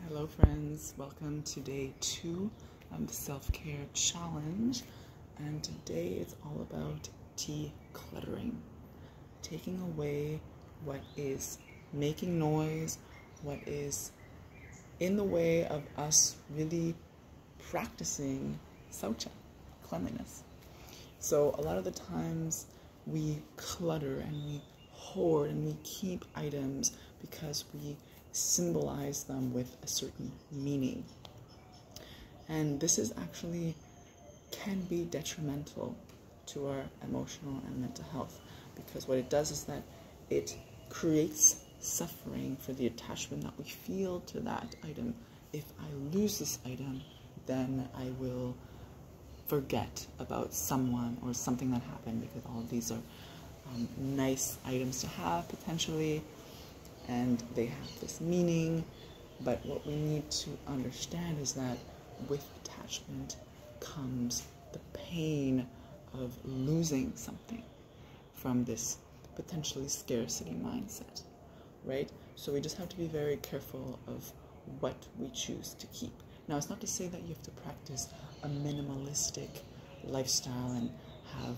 Hello friends, welcome to day 2 of the self-care challenge, and today it's all about decluttering, taking away what is making noise, what is in the way of us really practicing saucha, cleanliness. So a lot of the times we clutter and we hoard and we keep items because we symbolize them with a certain meaning. And this is actually can be detrimental to our emotional and mental health, because what it does is that it creates suffering for the attachment that we feel to that item. If I lose this item, then I will forget about someone or something that happened, because all of these are nice items to have potentially, and they have this meaning. But what we need to understand is that with attachment comes the pain of losing something from this potentially scarcity mindset, right? So we just have to be very careful of what we choose to keep. Now, it's not to say that you have to practice a minimalistic lifestyle and have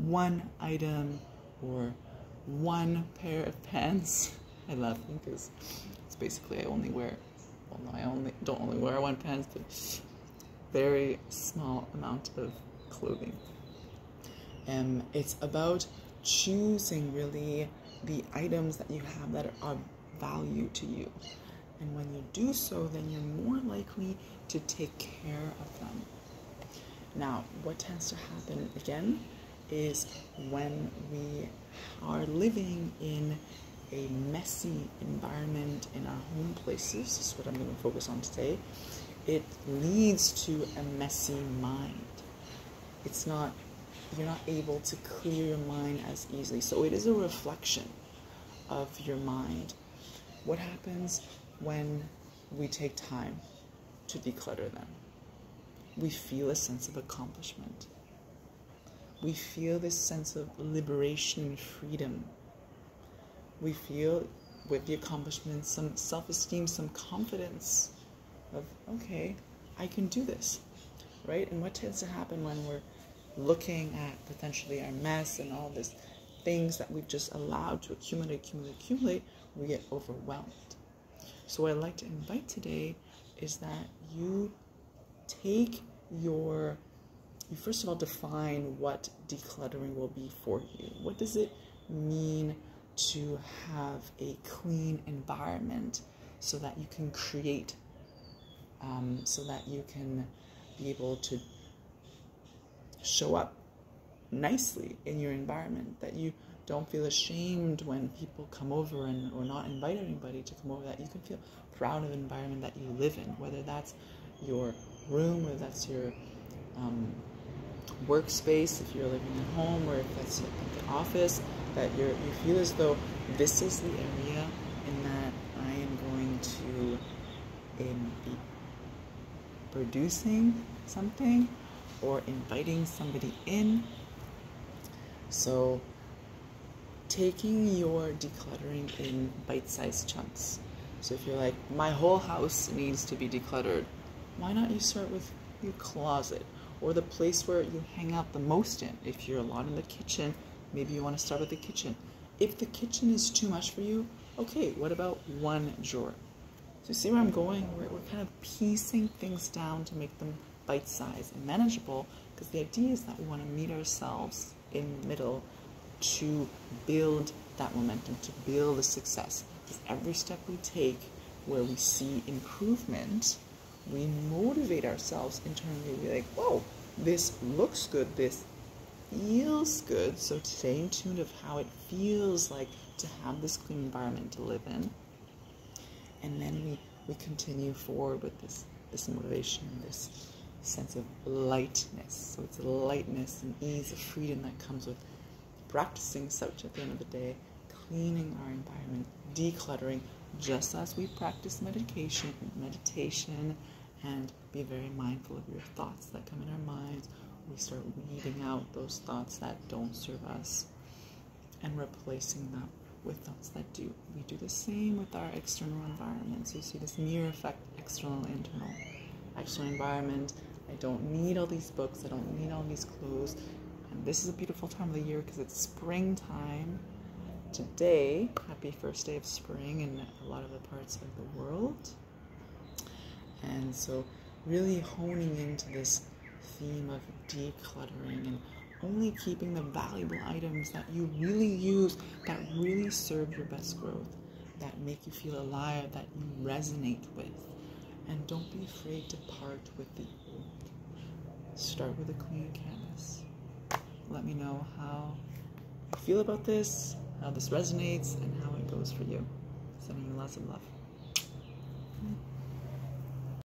one item or one pair of pants. I love them because it's basically I only wear, well, no, I don't only wear one pants, but very small amount of clothing. It's about choosing really the items that you have that are of value to you. And when you do so, then you're more likely to take care of them. Now, what tends to happen again is when we are living in a messy environment in our home places, this is what I'm going to focus on today, it leads to a messy mind. You're not able to clear your mind as easily. So it is a reflection of your mind. What happens when we take time to declutter them? We feel a sense of accomplishment. We feel this sense of liberation and freedom. We feel with the accomplishment some self-esteem, some confidence of, okay, I can do this, right? And what tends to happen when we're looking at potentially our mess and all these things that we've just allowed to accumulate, we get overwhelmed. So what I'd like to invite today is that you first of all define what decluttering will be for you. What does it mean to have a clean environment so that you can create, so that you can be able to show up nicely in your environment, that you don't feel ashamed when people come over or not invite anybody to come over, that you can feel proud of the environment that you live in, whether that's your room, whether that's your workspace, if you're living at home, or if that's at the office, that you feel as though this is the area in that I am going to be producing something or inviting somebody in. So taking your decluttering in bite-sized chunks. So if you're like, my whole house needs to be decluttered, why not you start with your closet or the place where you hang out the most in? If you're a lot in the kitchen, maybe you want to start with the kitchen. If the kitchen is too much for you, okay, what about one drawer? So you see where I'm going? We're kind of piecing things down to make them bite-sized and manageable, because the idea is that we want to meet ourselves in the middle to build that momentum, to build the success. Because every step we take where we see improvement, we motivate ourselves internally. We're like, whoa, this looks good, this feels good. So stay in tune of how it feels like to have this clean environment to live in. And then we continue forward with this motivation, this sense of lightness. So it's a lightness and ease of freedom that comes with practicing such at the end of the day, cleaning our environment, decluttering, just as we practice meditation, and be very mindful of your thoughts that come in our minds. We start weeding out those thoughts that don't serve us and replacing them with thoughts that do. We do the same with our external environment. So you see this mirror effect, external, internal. External environment, I don't need all these books, I don't need all these clothes. And this is a beautiful time of the year because it's springtime. Today, happy first day of spring in a lot of the parts of the world. And so really honing into this theme of decluttering and only keeping the valuable items that you really use, that really serve your best growth, that make you feel alive, that you resonate with. And don't be afraid to part with the old. Start with a clean canvas. Let me know how you feel about this, how this resonates, and how it goes for you. Sending you lots of love.